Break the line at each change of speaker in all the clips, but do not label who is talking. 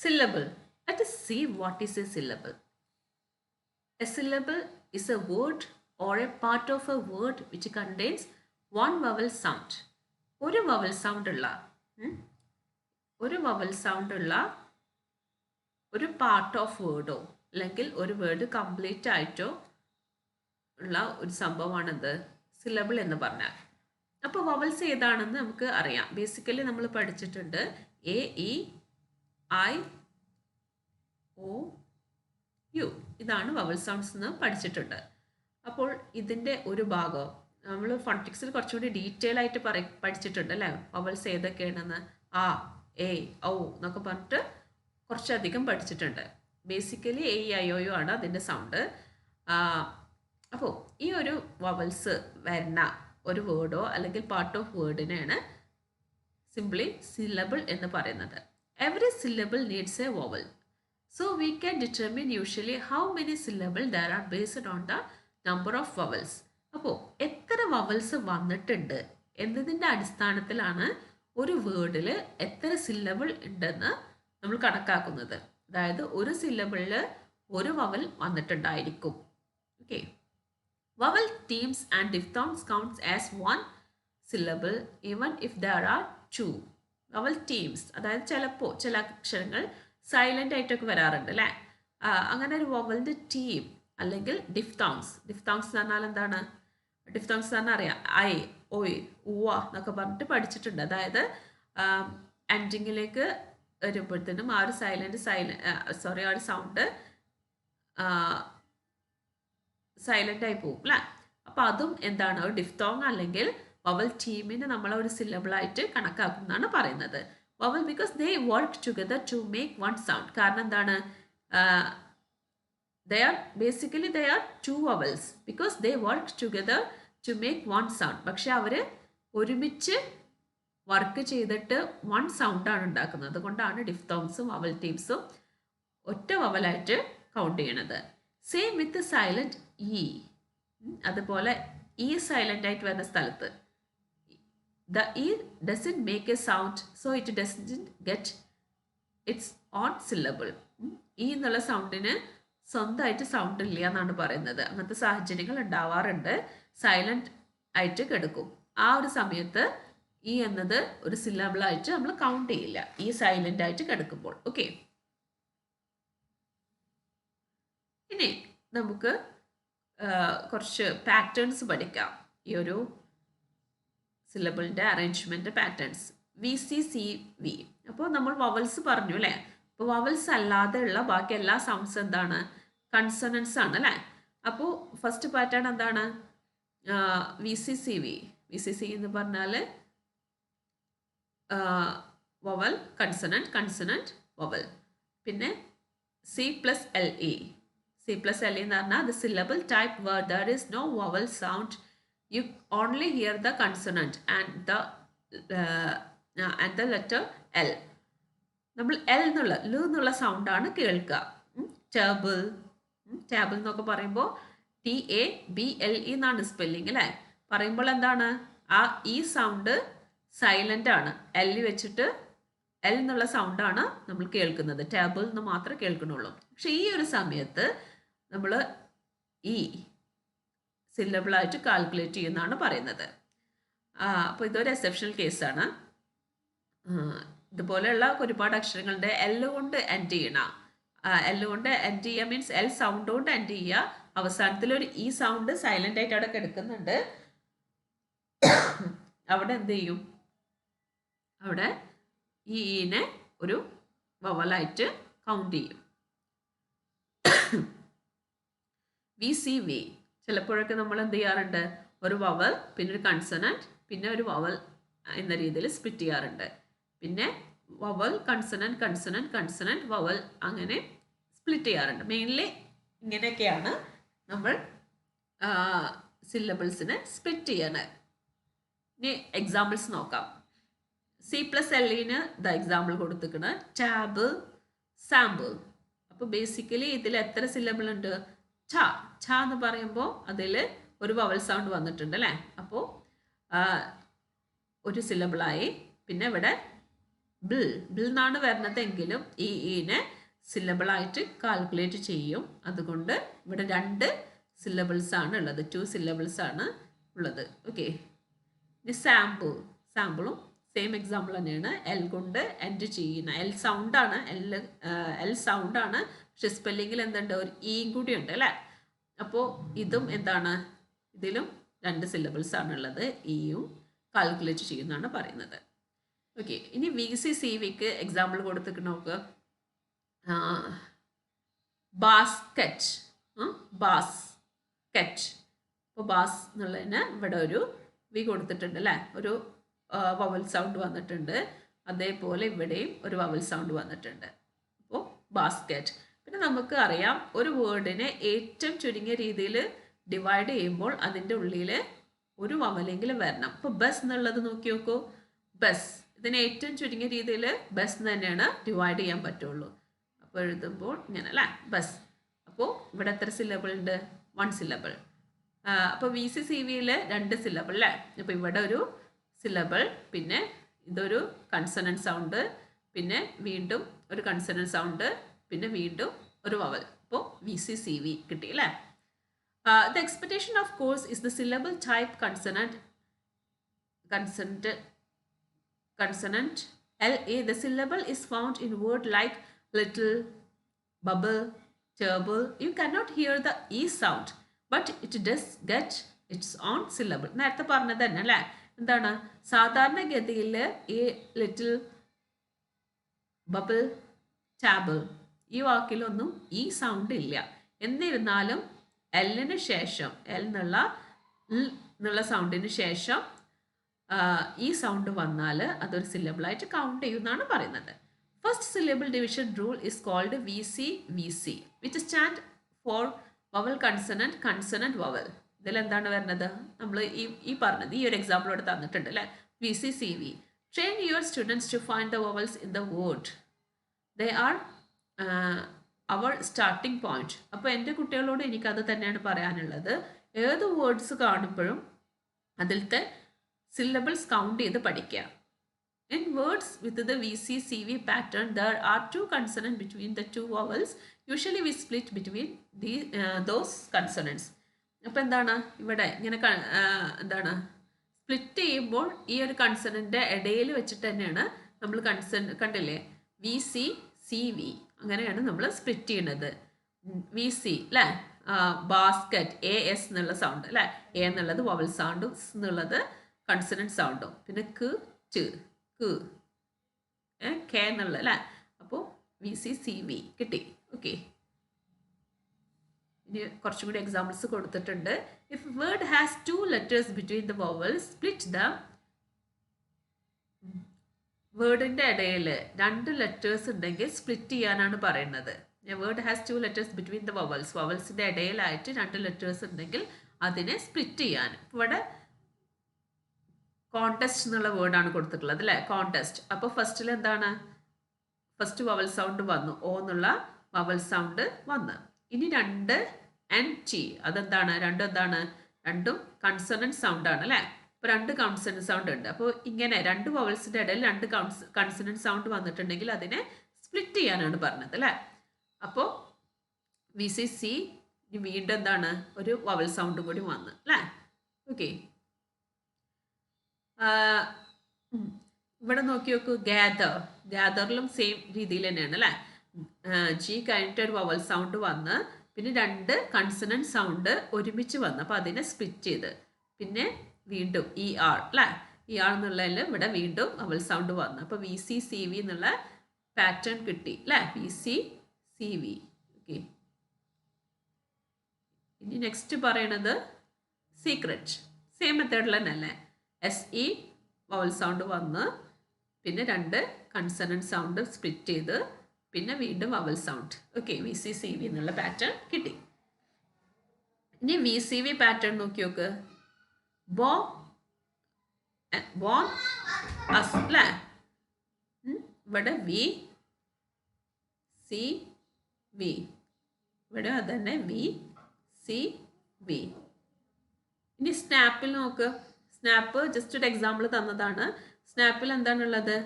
Syllable. Let us see what is a syllable. A syllable is a word or a part of a word which contains one vowel sound. ഒരു vowel sound ഉള്ള ഒരു vowel sound ഉള്ള ഒരു part of വേർഡോ അല്ലെങ്കിൽ ഒരു word complete ആയിട്ടോ ഉള്ള ഒരു സംഭവമാണെന്ത് സിലബിൾ എന്ന് പറഞ്ഞാൽ. അപ്പോൾ വവൽസ് ഏതാണെന്ന് നമുക്ക് അറിയാം. ബേസിക്കലി നമ്മൾ പഠിച്ചിട്ടുണ്ട് A E I O U, ഇതാണ് വവൽ സൗണ്ട്സ് എന്ന് പഠിച്ചിട്ടുണ്ട്. അപ്പോൾ ഇതിൻ്റെ ഒരു ഭാഗം നമ്മൾ ഫോണറ്റിക്സിൽ കുറച്ചുകൂടി ഡീറ്റെയിൽ ആയിട്ട് പഠിച്ചിട്ടുണ്ട് അല്ലേ, വവൽസ് ഏതൊക്കെയാണെന്ന്. ആ, എ, ഔ എന്നൊക്കെ പറഞ്ഞിട്ട് കുറച്ചധികം പഠിച്ചിട്ടുണ്ട്. Basically A E I O U ആണ് അതിൻ്റെ സൗണ്ട്. അപ്പോൾ ഈ ഒരു വവൽസ് വരുന്ന ഒരു വേർഡോ അല്ലെങ്കിൽ പാർട്ട് ഓഫ് വേർഡിനെയാണ് സിംപ്ലി സിലബിൾ എന്ന് പറയുന്നത്. Every syllable needs A vowel. So we can determine usually how many syllables there are based on the number of vowels. അപ്പോൾ എത്ര വവൽസ് വന്നിട്ടുണ്ട് എന്നതിൻ്റെ അടിസ്ഥാനത്തിലാണ് ഒരു വേർഡിൽ എത്ര സില്ലബിൾ ഉണ്ടെന്ന് നമ്മൾ കണക്കാക്കുന്നത്. അതായത് ഒരു സില്ലബിളിൽ ഒരു വവൽ വന്നിട്ടുണ്ടായിരിക്കും. Okay, vowel teams and diphthongs counts as one syllable even if there are two. Vowel teams അതായത് ചിലപ്പോൾ ചില അക്ഷരങ്ങൾ സൈലൻ്റ് ആയിട്ടൊക്കെ വരാറുണ്ട് അല്ലേ. അങ്ങനെ ഒരു വവലിൻ്റെ ടീം അല്ലെങ്കിൽ ഡിഫ്തോങ്സ്. ഡിഫ്തോങ്സ് എന്ന് പറഞ്ഞാൽ എന്താണ്? ഡിഫ്തോങ്സ് എന്ന് പറഞ്ഞാൽ അറിയാം, ഐ, ഒയ്, ഉവ എന്നൊക്കെ പറഞ്ഞിട്ട് പഠിച്ചിട്ടുണ്ട്. അതായത് എൻഡിങ്ങിലേക്ക് വരുമ്പോഴത്തേനും ആ ഒരു ആ ഒരു സൗണ്ട് സൈലൻ്റ് ആയി പോകും അല്ലേ. അപ്പോൾ അതും എന്താണ്, ഒരു ഡിഫ്തോങ് അല്ലെങ്കിൽ വവൽ ടീമിനെ നമ്മൾ ഒരു സിലബിളായിട്ട് കണക്കാക്കുന്നതാണ് പറയുന്നത്. Vowel because they work together to make one sound. കാരണം എന്താണ്, they are two vowels because they work together to make one sound. പക്ഷെ അവർ ഒരുമിച്ച് വർക്ക് ചെയ്തിട്ട് വൺ സൗണ്ടാണ് ഉണ്ടാക്കുന്നത്. അതുകൊണ്ടാണ് ഡിഫ്തോങ്സും വവൽ ടീംസും ഒറ്റ വവലായിട്ട് കൗണ്ട് ചെയ്യണത്. സെയിം വിത്ത് സൈലൻറ്റ് ഇ. അതുപോലെ ഇ സൈലൻ്റ് ആയിട്ട് വരുന്ന സ്ഥലത്ത് the E doesn't make a sound, so it doesn't get its own syllable. ഈ എന്നുള്ള സൗണ്ടിന് സ്വന്തമായിട്ട് സൗണ്ട് ഇല്ല എന്നാണ് പറയുന്നത്. അങ്ങനത്തെ സാഹചര്യങ്ങൾ ഉണ്ടാവാറുണ്ട്. സൈലൻ്റ് ആയിട്ട് കിടക്കും. ആ ഒരു സമയത്ത് ഈ എന്നത് ഒരു സില്ലബിളായിട്ട് നമ്മൾ കൗണ്ട് ചെയ്യില്ല, ഈ സൈലൻ്റ് ആയിട്ട് കിടക്കുമ്പോൾ. ഓക്കെ, ഇനി നമുക്ക് കുറച്ച് പാറ്റേൺസ് പഠിക്കാം. ഈ ഒരു സിലബിളിൻ്റെ അറേഞ്ച്മെൻറ്റ് പാറ്റേൺസ് VCCV. അപ്പോൾ നമ്മൾ വവൽസ് പറഞ്ഞു അല്ലേ. അപ്പോൾ വവൽസ് അല്ലാതെ ഉള്ള ബാക്കി എല്ലാ സൗണ്ട്സ് എന്താണ്, കൺസണൻസ് ആണ് അല്ലേ. അപ്പോൾ ഫസ്റ്റ് പാറ്റേൺ എന്താണ്, VCCV. VCC എന്ന് പറഞ്ഞാൽ വവൽ കൺസണൻറ്റ്, കൺസണൻറ്റ് വവൽ. പിന്നെ C+LE. C+LE എന്ന് പറഞ്ഞാൽ the syllable type where there is no vowel sound. You only hear the consonant and the letter L. നമ്മൾ L എന്നുള്ള സൗണ്ടാണ് കേൾക്കുക. ടേബിൾ എന്നൊക്കെ പറയുമ്പോൾ TABLE എന്നാണ് സ്പെല്ലിംഗ് അല്ലേ. പറയുമ്പോൾ എന്താണ്, ആ ഈ സൗണ്ട് സൈലൻ്റ് ആണ്. L വെച്ചിട്ട് L എന്നുള്ള സൗണ്ടാണ് നമ്മൾ കേൾക്കുന്നത്. ടേബിൾ എന്ന് മാത്രമേ കേൾക്കുന്നുള്ളൂ. പക്ഷെ ഈ ഒരു സമയത്ത് നമ്മൾ ഈ സില്ലബിളായിട്ട് കാൽക്കുലേറ്റ് ചെയ്യുന്നതാണ് പറയുന്നത്. അപ്പോൾ ഇതൊരു എക്സെപ്ഷണൽ കേസാണ്. ഇതുപോലെയുള്ള ഒരുപാട് അക്ഷരങ്ങളുടെ L കൊണ്ട് എൻഡ് ചെയ്യണം. L കൊണ്ട് എൻഡ് ചെയ്യുക മീൻസ് L സൗണ്ട് കൊണ്ട് എൻഡ് ചെയ്യുക. അവസാനത്തിൽ ഒരു ഈ സൗണ്ട് സൈലൻ്റ് ആയിട്ട് അവിടെ കിടക്കുന്നുണ്ട്. അവിടെ എന്ത് ചെയ്യും, അവിടെ ഈ ഈനെ ഒരു വവലായിട്ട് കൗണ്ട് ചെയ്യും. VCV ചിലപ്പോഴൊക്കെ നമ്മൾ എന്ത് ചെയ്യാറുണ്ട്, ഒരു വവൽ പിന്നെ ഒരു കൺസണൻറ്റ് പിന്നെ ഒരു വവൽ എന്ന രീതിയിൽ സ്പ്ലിറ്റ് ചെയ്യാറുണ്ട്. പിന്നെ vowel consonant consonant consonant vowel അങ്ങനെ സ്പ്ലിറ്റ് ചെയ്യാറുണ്ട്. മെയിൻലി ഇങ്ങനെയൊക്കെയാണ് നമ്മൾ സില്ലബിൾസിനെ സ്പ്ലിറ്റ് ചെയ്യുന്നത്. ഇനി എക്സാമ്പിൾസ് നോക്കാം. C+LEന് എക്സാമ്പിൾ കൊടുത്തിരിക്കുന്നത് ടാബ്, സാമ്പിൾ. അപ്പോൾ ബേസിക്കലി ഇതിൽ എത്ര സില്ലബിൾ ഉണ്ട്, ഛ എന്ന് പറയുമ്പോൾ അതിൽ ഒരു വവൽ സൗണ്ട് വന്നിട്ടുണ്ട് അല്ലേ. അപ്പോൾ ഒരു സില്ലബിളായി. പിന്നെ ഇവിടെ ബിൽ എന്നാണ് വരുന്നതെങ്കിലും ഈ ഈനെ സില്ലബിളായിട്ട് കാൽക്കുലേറ്റ് ചെയ്യും. അതുകൊണ്ട് ഇവിടെ 2 syllables ആണ് ഉള്ളത്, 2 syllables ആണ് ഉള്ളത്. ഓക്കെ, ഇനി സാമ്പിളും സെയിം എക്സാമ്പിൾ തന്നെയാണ്. എൽ കൊണ്ട് എൻഡ് ചെയ്യുന്ന എൽ സൗണ്ടാണ്, എൽ സൗണ്ടാണ്, പക്ഷെ സ്പെല്ലിങ്ങിൽ എന്തുണ്ട്, ഒരു ഇയും കൂടി ഉണ്ട് അല്ലേ. അപ്പോൾ ഇതും എന്താണ്, ഇതിലും 2 syllables ആണുള്ളത്, ഇയും കാൽക്കുലേറ്റ് ചെയ്യുന്നതാണ് പറയുന്നത്. ഓക്കെ, ഇനി VC/CV എക്സാമ്പിൾ കൊടുത്തിട്ട് നോക്കുക. Basket, basket. അപ്പോൾ ബാസ് എന്നുള്ളതിന് ഇവിടെ ഒരു വി കൊടുത്തിട്ടുണ്ട് അല്ലേ, ഒരു വവൽ സൗണ്ട് വന്നിട്ടുണ്ട്. അതേപോലെ ഇവിടെയും ഒരു വവൽ സൗണ്ട് വന്നിട്ടുണ്ട്. അപ്പോൾ ബാസ്കറ്റ്. പിന്നെ നമുക്ക് അറിയാം ഒരു വേർഡിനെ ഏറ്റവും ചുരുങ്ങിയ രീതിയിൽ ഡിവൈഡ് ചെയ്യുമ്പോൾ അതിൻ്റെ ഉള്ളിൽ ഒരു വവലെങ്കിലും വരണം. അപ്പോൾ ബസ് എന്നുള്ളത് നോക്കി നോക്കൂ, ബസ്. ഇതിനെ ഏറ്റവും ചുരുങ്ങിയ രീതിയിൽ ബസ് തന്നെയാണ് ഡിവൈഡ് ചെയ്യാൻ പറ്റുള്ളൂ. അപ്പോൾ എഴുതുമ്പോൾ ഇങ്ങനെ അല്ലേ, ബസ്. അപ്പോൾ ഇവിടെ എത്ര സില്ലബിൾ ഉണ്ട്, 1 syllable. അപ്പോൾ VC/CV 2 syllable അല്ലേ. അപ്പോൾ ഇവിടെ ഒരു സില്ലബിൾ, പിന്നെ ഇതൊരു കൺസണന്റ് സൗണ്ട്, പിന്നെ വീണ്ടും ഒരു കൺസണന്റ് സൗണ്ട്, പിന്നെ വീണ്ടും ഒരു വവൽ. അപ്പോൾ VC/CV കിട്ടി അല്ലേ. The expectation of course is the syllable type consonant LA. The syllable is found in word like little, bubble, turble. You cannot hear the E sound, but it does get its own syllable. നേരത്തെ പറഞ്ഞത് തന്നെ അല്ലേ. എന്താണ്, സാധാരണഗതിയിൽ ഈ little, bubble, table ഈ വാക്കിലൊന്നും ഈ sound ഇല്ല. എന്നിരുന്നാലും എല്ലിന് ശേഷം, എൽ എന്നുള്ള സൗണ്ടിന് ശേഷം ഈ സൗണ്ട് വന്നാൽ അതൊരു സില്ലബിളായിട്ട് കൗണ്ട് ചെയ്യുമെന്നാണ് പറയുന്നത്. First syllable division rule is called VC/VC, which stand for vowel consonant vowel. ഇതിലെന്താണ് വരുന്നത്, നമ്മൾ ഈ പറഞ്ഞത് ഈ ഒരു എക്സാമ്പിൾ ഇവിടെ തന്നിട്ടുണ്ട് അല്ലേ, VC/CV. Train your students to find the vowels in the word. They are our starting point. അപ്പോൾ എൻ്റെ കുട്ടികളോട് എനിക്കത് തന്നെയാണ് പറയാനുള്ളത്. ഏത് വേർഡ്സ് കാണുമ്പോഴും അതിലത്തെ syllables കൗണ്ട് ചെയ്ത് പഠിക്കുക. In words with the VC/CV pattern, there are 2 consonants between the 2 vowels. Usually we split between those consonants. അപ്പോൾ എന്താണ് ഇവിടെ ഇങ്ങനെ എന്താണ് സ്പ്ലിറ്റ് ചെയ്യുമ്പോൾ ഈ ഒരു കൺസണൻ്റെ ഇടയിൽ വെച്ചിട്ട് തന്നെയാണ് നമ്മൾ കണ്ടില്ലേ, VC/CV അങ്ങനെയാണ് നമ്മൾ സ്പ്ലിറ്റ് ചെയ്യുന്നത്. VC അല്ലേ, ബാസ്കറ്റ്, AS എന്നുള്ള സൗണ്ട് അല്ലേ, A എന്നുള്ളത് വവൽ സൗണ്ടും എന്നുള്ളത് കൺസണന്റ് സൗണ്ടും, പിന്നെ കെ എന്നുള്ള അല്ലേ. അപ്പോൾ VC/CV കിട്ടി. ഓക്കെ, ഇനി കുറച്ചും കൂടി എക്സാമ്പിൾസ് കൊടുത്തിട്ടുണ്ട്. If word has 2 letters between the vowels, split the വേർഡിൻ്റെ ഇടയിൽ 2 letters ഉണ്ടെങ്കിൽ സ്പ്ലിറ്റ് ചെയ്യാനാണ് പറയുന്നത്. Word has 2 letters between the vowels, വവൽസിൻ്റെ ഇടയിലായിട്ട് 2 letters ഉണ്ടെങ്കിൽ അതിനെ സ്പ്ലിറ്റ് ചെയ്യാൻ. ഇവിടെ കോൺടെസ്റ്റ് എന്നുള്ള വേർഡാണ് കൊടുത്തിട്ടുള്ളത് അല്ലേ, കോൺടെസ്റ്റ്. അപ്പോൾ ഫസ്റ്റിൽ എന്താണ്, ഫസ്റ്റ് വവൽ സൗണ്ട് വന്നു, ഓ എന്നുള്ള വവൽ സൗണ്ട് വന്ന്. ഇനി 2 NT, അതെന്താണ്, രണ്ടും കൺസണന്റ് സൗണ്ടാണ് അല്ലേ. ഇപ്പോൾ 2 കൺസണന്റ് സൗണ്ട് ഉണ്ട്. അപ്പോൾ ഇങ്ങനെ 2 വവൽസിൻ്റെ ഇടയിൽ 2 കൺസണന്റ് സൗണ്ട് വന്നിട്ടുണ്ടെങ്കിൽ അതിനെ സ്പ്ലിറ്റ് ചെയ്യാനാണ് പറഞ്ഞത് അല്ലേ. അപ്പോൾ VC/C വീണ്ടും എന്താണ്, ഒരു വവൽ സൗണ്ട് കൂടി വന്ന് അല്ലേ. ഓക്കെ, ഇവിടെ നോക്കി നോക്കൂ, ഗ്യാദറിലും സെയിം രീതിയിൽ തന്നെയാണ് അല്ലേ. ജി കഴിഞ്ഞിട്ട് ഒരു വവൽ സൗണ്ട് വന്ന് പിന്നെ 2 കൺസണന്റ് സൗണ്ട് ഒരുമിച്ച് വന്ന്, അപ്പോൾ അതിനെ സ്പ്ലിറ്റ് ചെയ്ത് പിന്നെ വീണ്ടും ER അല്ലേ, ER എന്നുള്ളതിൽ ഇവിടെ വീണ്ടും വവൽ സൗണ്ട് വന്ന്, അപ്പോൾ VC/CV എന്നുള്ള പാറ്റേൺ കിട്ടി അല്ലേ, VC/CV. ഓക്കെ, ഇനി നെക്സ്റ്റ് പറയണത് സീക്രട്ട്. സെയിം മെത്തേഡിൽ തന്നെ അല്ലേ, SE വവൽ സൗണ്ട് വന്ന് പിന്നെ 2 കൺസണന്റ് സൗണ്ട് സ്പ്ലിറ്റ് ചെയ്ത് പിന്നെ വീണ്ടും വവൽ സൗണ്ട്. ഓക്കെ, VC/CV എന്നുള്ള പാറ്റേൺ കിട്ടി. ഇനി VC/V പാറ്റേൺ നോക്കി നോക്ക്. ബോൺ അസ് അല്ലേ, ഇവിടെ VC/V, ഇവിടെ അതന്നെ VC/V. ഇനി സ്നാപ്പിൽ നോക്ക്. സ്നാപ്പ് ജസ്റ്റ് ഒരു എക്സാമ്പിൾ തന്നതാണ്. സ്നാപ്പിൽ എന്താണുള്ളത്,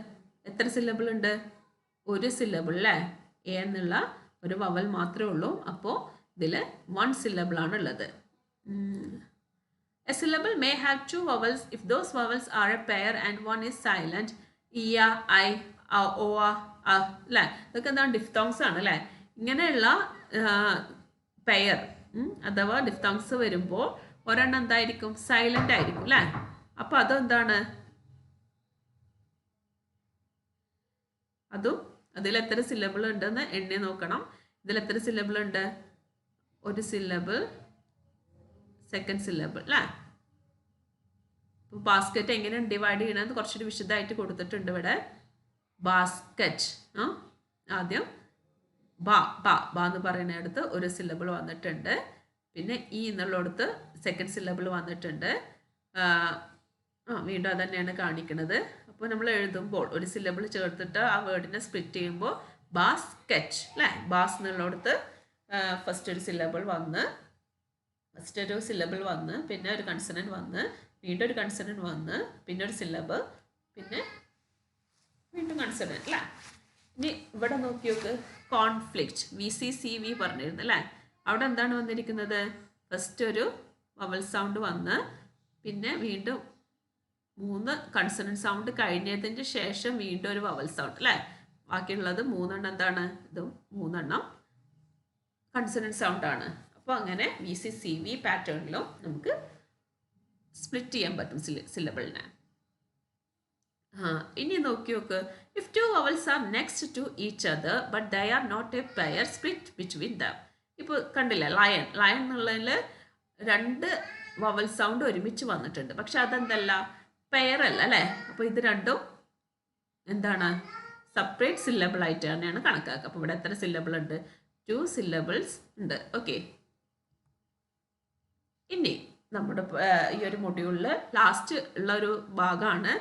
എത്ര സില്ലബിൾ ഉണ്ട്? ഒരു സില്ലബിൾ അല്ലേ? എ എന്നുള്ള ഒരു വവൽ മാത്രമേ ഉള്ളൂ. അപ്പോൾ ഇതിൽ 1 syllable ആണ് ഉള്ളത്. A syllable may have 2 vowels if those vowels are a pair and one is silent. ഇയ, ഐ, ഓ, അല്ലേ? ഇതൊക്കെ എന്താണ്? ഡിഫ്തോങ്സ് ആണ് അല്ലേ? ഇങ്ങനെയുള്ള പെയർ അഥവാ ഡിഫ്തോങ്സ് വരുമ്പോൾ ഒരെണ്ണം എന്തായിരിക്കും? സൈലന്റ് ആയിരിക്കും അല്ലേ? അപ്പോൾ അതെന്താണ്? അതും അതിൽ എത്ര സില്ലബിൾ ഉണ്ടെന്ന് എണ്ണി നോക്കണം. ഇതിൽ എത്ര സില്ലബിൾ ഉണ്ട്? ഒരു സില്ലബിൾ, സെക്കൻഡ് സില്ലബിൾ അല്ലേ? ഇപ്പോൾ ബാസ്ക്കറ്റ് എങ്ങനെയാണ് ഡിവൈഡ് ചെയ്യണമെന്ന് കുറച്ചുകൂടി വിശദമായിട്ട് കൊടുത്തിട്ടുണ്ട് ഇവിടെ. ബാസ്ക്കറ്റ് ആദ്യം ബാ ബാ ബാ എന്ന് പറയുന്നിടത്ത് ഒരു സില്ലബിൾ വന്നിട്ടുണ്ട്. പിന്നെ ഈ എന്നുള്ളിടത്ത് സെക്കൻഡ് സില്ലബിൾ വന്നിട്ടുണ്ട്. വീണ്ടും അത് തന്നെയാണ് കാണിക്കുന്നത്. അപ്പോൾ നമ്മൾ എഴുതുമ്പോൾ ഒരു സില്ലബിൾ ചേർത്തിട്ട് ആ വേർഡിനെ സ്പ്ലിറ്റ് ചെയ്യുമ്പോൾ ബാസ്ക്കറ്റ് അല്ലേ? ബാസ് എന്നുള്ളിടത്ത് ഫസ്റ്റ് ഒരു സില്ലബിൾ വന്ന് പിന്നെ ഒരു കൺസണന്റ് വന്ന് വീണ്ടും ഒരു കൺസണന്റ് വന്ന് പിന്നെ ഒരു സില്ലബിൾ പിന്നെ വീണ്ടും കൺസണന്റ് അല്ലേ? ഇനി ഇവിടെ നോക്കി നോക്ക്. കോൺഫ്ലിക്റ്റ് VCCV പറഞ്ഞിരുന്നു അല്ലേ? അവിടെ എന്താണ് വന്നിരിക്കുന്നത്? ഫസ്റ്റ് ഒരു വവൽ സൗണ്ട് വന്ന് പിന്നെ വീണ്ടും 3 കൺസണന്റ് സൗണ്ട് കഴിഞ്ഞതിന് ശേഷം വീണ്ടും ഒരു വവൽ സൗണ്ട് അല്ലേ? ബാക്കിയുള്ളത് 3 എന്താണ്? ഇതും 3 കൺസണന്റ് സൗണ്ട് ആണ്. അപ്പോൾ അങ്ങനെ VCCV പാറ്റേണിലും നമുക്ക് സ്പ്ലിറ്റ് ചെയ്യാൻ പറ്റും സില്ലബിളിനെ. ഇനി നോക്കി നോക്ക്. If 2 vowels are next to each other but they are not a pair, split between them. ഇപ്പോൾ കണ്ടില്ലേ? ലയൺ എന്നുള്ളതിൽ 2 വവൽ സൗണ്ട് ഒരുമിച്ച് വന്നിട്ടുണ്ട്. പക്ഷെ അതെന്തല്ല? പെയർ അല്ല അല്ലേ? അപ്പോൾ ഇത് രണ്ടും എന്താണ്? സെപ്പറേറ്റ് സില്ലബിൾ ആയിട്ട് തന്നെയാണ് കണക്കാക്കുക. അപ്പോൾ ഇവിടെ എത്ര സില്ലബിൾ ഉണ്ട്? 2 syllables ഉണ്ട്. ഓക്കെ. ഇനി നമ്മുടെ ഈ ഒരു മൊഡ്യൂളിൽ ലാസ്റ്റ് ഉള്ള ഒരു ഭാഗമാണ്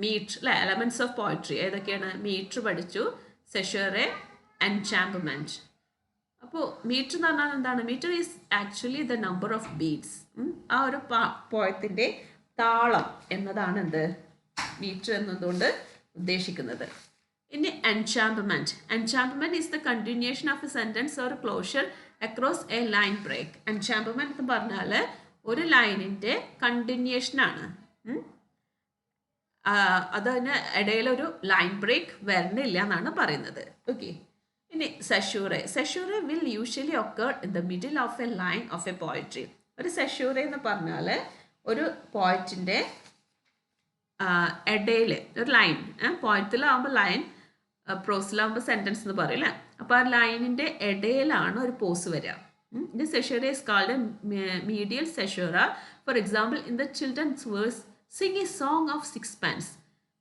മീറ്റർ അല്ലെ? Elements of poetry. ഏതൊക്കെയാണ്? മീറ്റർ പഠിച്ചു, സെഷറെ, എൻചാമ്പ്മെന്റ്. അപ്പോൾ മീറ്റർ എന്ന് പറഞ്ഞാൽ എന്താണ്? Metre is actually the number of beats. ആ ഒരു പോയത്തിൻ്റെ താളം എന്നതാണ് എന്ത്? മീറ്റർ എന്നതുകൊണ്ട് ഉദ്ദേശിക്കുന്നത്. ഇനി enjambment is the continuation of a sentence or clause across a line break. Enjambment എന്ന് പറഞ്ഞാൽ ഒരു ലൈനിൻ്റെ കണ്ടിന്യൂഷനാണ്. അതിന് ഇടയിലൊരു ലൈൻ ബ്രേക്ക് വരണില്ല എന്നാണ് പറയുന്നത്. ഓക്കെ. ഇനി caesura will usually occur in the middle of a line of a poetry. ഒരു സെഷൂറെ എന്ന് പറഞ്ഞാൽ ഒരു പോയറ്റിൻ്റെ ഇടയിൽ ഒരു ലൈൻ, പോയറ്റിലാവുമ്പോൾ ലൈൻ, പ്രോസിലാവുമ്പോൾ സെൻറ്റൻസ് എന്ന് പറയില്ലേ? അപ്പോൾ ആ ലൈനിൻ്റെ ഇടയിലാണ് ഒരു പോസ് വരിക. The caesura is called a medial caesura. For example, in the children's verse, sing a song of sixpence.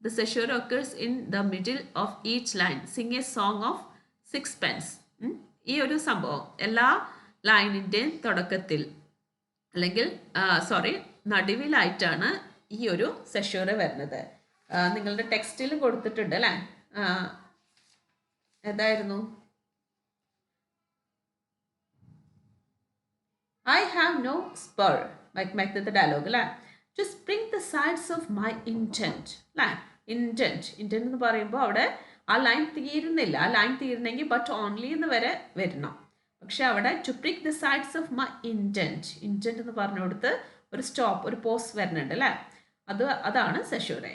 The caesura occurs in the middle of each line. Sing a song of sixpence. ഈ ഒരു സംഭവം എല്ലാ ലൈനിൻ്റെയും തുടക്കത്തിൽ അല്ലെങ്കിൽ നടുവിലായിട്ടാണ് ഈ ഒരു സെഷൂറ വരുന്നത്. നിങ്ങളുടെ ടെക്സ്റ്റിലും കൊടുത്തിട്ടുണ്ട് അല്ലേ? ഏതായിരുന്നു? I have no spur. Make the dialogue അല്ലേ? To spring the sides of my intent അല്ലേ? Intent എന്ന് പറയുമ്പോൾ അവിടെ ആ ലൈൻ തീരുന്നില്ല. ആ ലൈൻ തീരുന്നെങ്കിൽ ബട്ട് ഓൺലി എന്ന് വരെ വരണം. പക്ഷെ അവിടെ to prick the sides of my intent എന്ന് പറഞ്ഞു കൊടുത്ത് ഒരു സ്റ്റോപ്പ്, ഒരു പോസ് വരുന്നുണ്ട് അല്ലേ? അതാണ് സെഷൂറെ.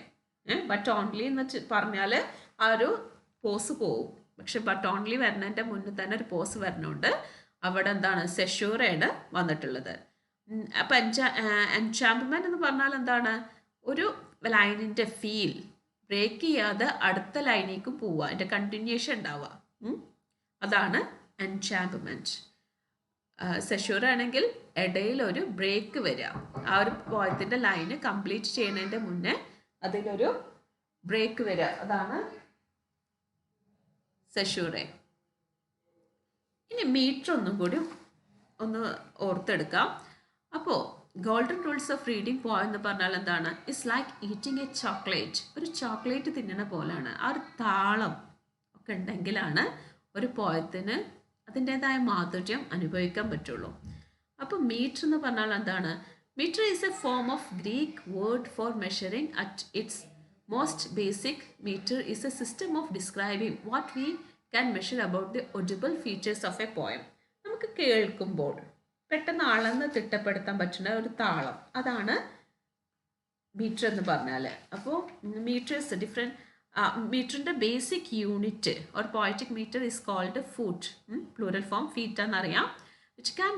ബട്ട് ഓൺലി എന്ന് പറഞ്ഞാൽ ആ ഒരു പോസ് പോവും. പക്ഷെ ബട്ട് ഓൺലി വരുന്നതിൻ്റെ മുന്നിൽ തന്നെ ഒരു പോസ് വരുന്നുണ്ട്. അവിടെ എന്താണ്? സെഷൂറയാണ് വന്നിട്ടുള്ളത്. അപ്പം എൻചാമ്പ്മെന്റ് എന്ന് പറഞ്ഞാൽ എന്താണ്? ഒരു ലൈനിൻ്റെ ഫീൽ ബ്രേക്ക് ചെയ്യാതെ അടുത്ത ലൈനിലേക്ക് പോവുക, അതിൻ്റെ കണ്ടിന്യൂഷൻ ഉണ്ടാവുക. അതാണ് എൻചാമ്പ്മെന്റ്. സെഷൂർ ആണെങ്കിൽ ഇടയിൽ ഒരു ബ്രേക്ക് വരിക. ആ ഒരു പോയത്തിൻ്റെ ലൈന് കംപ്ലീറ്റ് ചെയ്യുന്നതിൻ്റെ മുന്നേ അതിലൊരു ബ്രേക്ക് വരിക. അതാണ് സെഷൂറെ. ഇനി മീറ്റർ ഒന്നും കൂടി ഒന്ന് ഓർത്തെടുക്കാം. അപ്പോൾ golden rules of reading poem എന്ന് പറഞ്ഞാൽ എന്താണ്? It's like eating A chocolate. ഒരു ചോക്ലേറ്റ് തിന്നണ പോലെയാണ്. ആ ഒരു താളം ഒക്കെ ഉണ്ടെങ്കിലാണ് ഒരു പോയത്തിന് അതിൻ്റെതായ മാധുര്യം അനുഭവിക്കാൻ പറ്റുള്ളൂ. അപ്പോൾ മീറ്റർ എന്ന് പറഞ്ഞാൽ എന്താണ്? Metre is a form of Greek word for measuring at its Most basic meter is a system of describing what we can measure about the audible features of a poem. നമുക്ക് കേൾക്കുമ്പോൾ പെട്ടെന്ന് അളന്ന് തിട്ടപ്പെടുത്താൻ പറ്റുന്ന ഒരു താളം, അതാണ് മീറ്റർ എന്ന് പറഞ്ഞാൽ. അപ്പോൾ മീറ്റേഴ്സ് ഡിഫറെൻറ്റ് മീറ്ററിൻ്റെ basic unit or poetic metre is called foot, plural form feet എന്നറിയാം, which can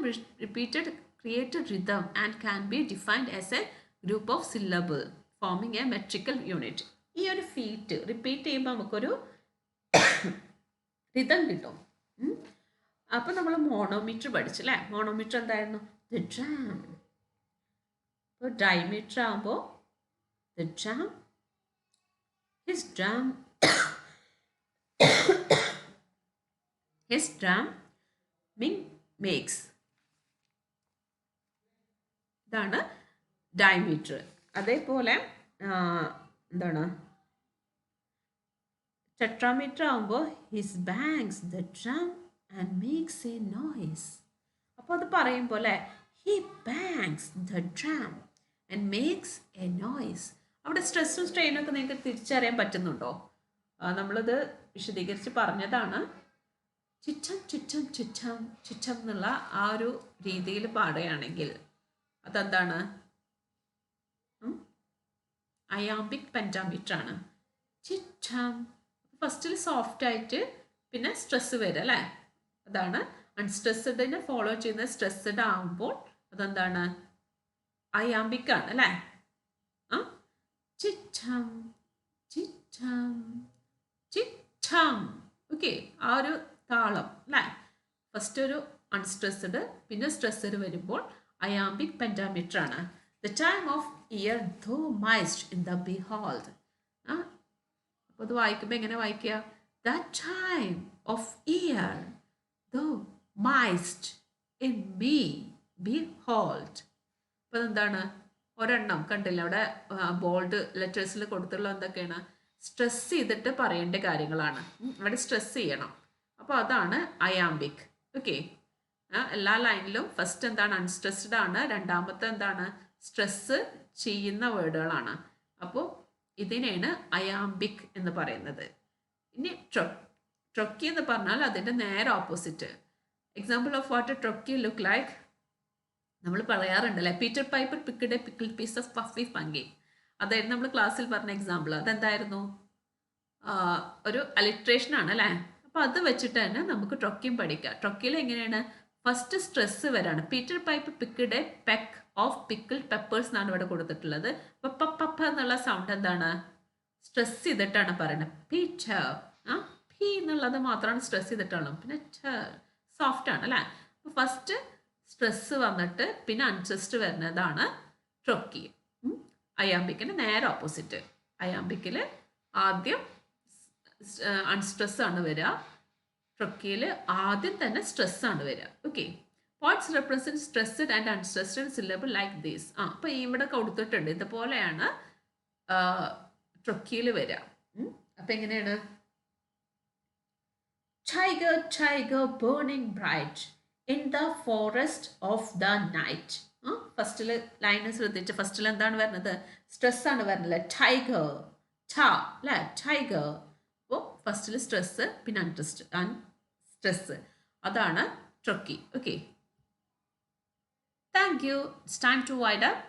repeated created rhythm and can be defined as a group of syllable forming a metrical unit. ഈ ഒരു feet repeat ചെയ്യുമ്പോൾ നമുക്കൊരു rhythm കിട്ടും. അപ്പോൾ നമ്മൾ മോണോമീറ്റർ പഠിച്ചല്ലേ. മോണോമീറ്റർ എന്തായിരുന്നു? The drum. ഇപ്പോൾ ഡൈമീറ്റർ ആകുമ്പോൾ the drum, his drum makes. ഇതാണ് ഡയമീറ്റർ. അതേപോലെ എന്താണ് ടെട്രാമീറ്റർ ആകുമ്പോൾ his Bangs the drum and makes A noise. അപ്പോൾ അത് പറയുമ്പോൾ അല്ലേ, he Bangs the drum and makes A noise. അവിടെ സ്ട്രെസ്സും സ്ട്രെയിനും ഒക്കെ നിങ്ങൾക്ക് തിരിച്ചറിയാൻ പറ്റുന്നുണ്ടോ? നമ്മളത് വിശദീകരിച്ച് പറഞ്ഞതാണ്. ചുറ്റം ചുറ്റം ചുറ്റം ചുറ്റം എന്നുള്ള ആ ഒരു രീതിയിൽ പാടുകയാണെങ്കിൽ അതെന്താണ്? അയാംബിക് പെൻറ്റാമീറ്റർ ആണ്. ചുറ്റം ഫസ്റ്റിൽ സോഫ്റ്റ് ആയിട്ട് പിന്നെ സ്ട്രെസ് വരും അല്ലേ, അതാണ്. അൺസ്ട്രെസ്ഡിനെ ഫോളോ ചെയ്യുന്ന സ്ട്രെസ്ഡ് ആകുമ്പോൾ അതെന്താണ്? അയാംബിക് ആണ് അല്ലേ. ചിറ്റം ചിറ്റം ചിറ്റം. ഓക്കെ, ആ ഒരു താളം അല്ലേ. ഫസ്റ്റ് ഒരു അൺസ്ട്രെസ്ഡ് പിന്നെ സ്ട്രെസ്ഡ് വരുമ്പോൾ അയാംബിക് പെൻറ്റാമീറ്റർ ആണ്. The time of year thou mayst in the behold. അപ്പോൾ അത് വായിക്കുമ്പോൾ എങ്ങനെ വായിക്കുക? The time of year thou mayst in be behold. അപ്പോൾ അതെന്താണ്? ഒരെണ്ണം കണ്ടില്ല അവിടെ ബോൾഡ് ലെറ്റേഴ്സിൽ കൊടുത്തുള്ള എന്തൊക്കെയാണ്? സ്ട്രെസ് ചെയ്തിട്ട് പറയേണ്ട കാര്യങ്ങളാണ്. അവിടെ സ്ട്രെസ് ചെയ്യണം. അപ്പോൾ അതാണ് അയാംബിക്. ഓക്കെ, എല്ലാ ലൈനിലും ഫസ്റ്റ് എന്താണ്? അൺസ്ട്രെസ്ഡ് ആണ്. രണ്ടാമത്തെ എന്താണ്? സ്ട്രെസ് ചെയ്യുന്ന വേർഡുകളാണ്. അപ്പോൾ ഇതിനെയാണ് അയാംബിക് എന്ന് പറയുന്നത്. ഇനി ട്രൊക്കി എന്ന് പറഞ്ഞാൽ അതിൻ്റെ നേരെ opposite. Example of what a trochee look like. നമ്മൾ പറയാറുണ്ടല്ലേ, Peter Piper picked a pickled piece of puffy fungi. അതായിരുന്നു നമ്മൾ ക്ലാസ്സിൽ പറഞ്ഞ എക്സാമ്പിൾ. അതെന്തായിരുന്നു? ഒരു അലിട്രേഷൻ ആണ് അല്ലേ. അപ്പോൾ അത് വെച്ചിട്ട് തന്നെ നമുക്ക് ട്രൊക്കിയും പഠിക്കാം. ട്രൊക്കിയിൽ എങ്ങനെയാണ്? ഫസ്റ്റ് സ്ട്രെസ് വരാണ്. Peter Piper picked a peck of pickled peppers എന്നാണ് ഇവിടെ കൊടുത്തിട്ടുള്ളത്. അപ്പോൾ പപ്പ എന്നുള്ള സൗണ്ട് എന്താണ്? സ്ട്രെസ് ചെയ്തിട്ടാണ് പറയുന്നത്. പീറ്റർ. പി എന്നുള്ളത് മാത്രമാണ് സ്ട്രെസ് ചെയ്തിട്ടുള്ളൂ. പിന്നെ സോഫ്റ്റ് ആണ് അല്ലേ. അപ്പോൾ ഫസ്റ്റ് സ്ട്രെസ് വന്നിട്ട് പിന്നെ അൺസ്ട്രെസ്ഡ് വരുന്നതാണ് ട്രൊക്കി. അയാംബിക്കിന് നേരെ ഓപ്പോസിറ്റ്. അയാംബിക്കിൽ ആദ്യം അൺസ്ട്രെസ് ആണ് വരിക, ട്രൊക്കിയിൽ ആദ്യം തന്നെ സ്ട്രെസ് ആണ് വരിക. Okay, points represent stressed and unstressed syllable like these. അപ്പോൾ ഇവിടെ കൊടുത്തിട്ടുണ്ട്. ഇതുപോലെയാണ് ട്രൊക്കിയിൽ വരിക. അപ്പം എങ്ങനെയാണ്? Tiger tiger burning bright in the forest of the night. ഫസ്റ്റിൽ ലൈന് ശ്രദ്ധിച്ച്, ഫസ്റ്റിൽ എന്താണ് വരുന്നത്? സ്ട്രെസ് ആണ് വരുന്നത്. ടൈഗർ അല്ലേ, ടൈഗർ. അപ്പോൾ ഫസ്റ്റിൽ സ്ട്രെസ് പിന്നെ അൺസ്ട്രെസ്, അതാണ് ട്രൊക്കി. Okay, thank you. It's time to wind up.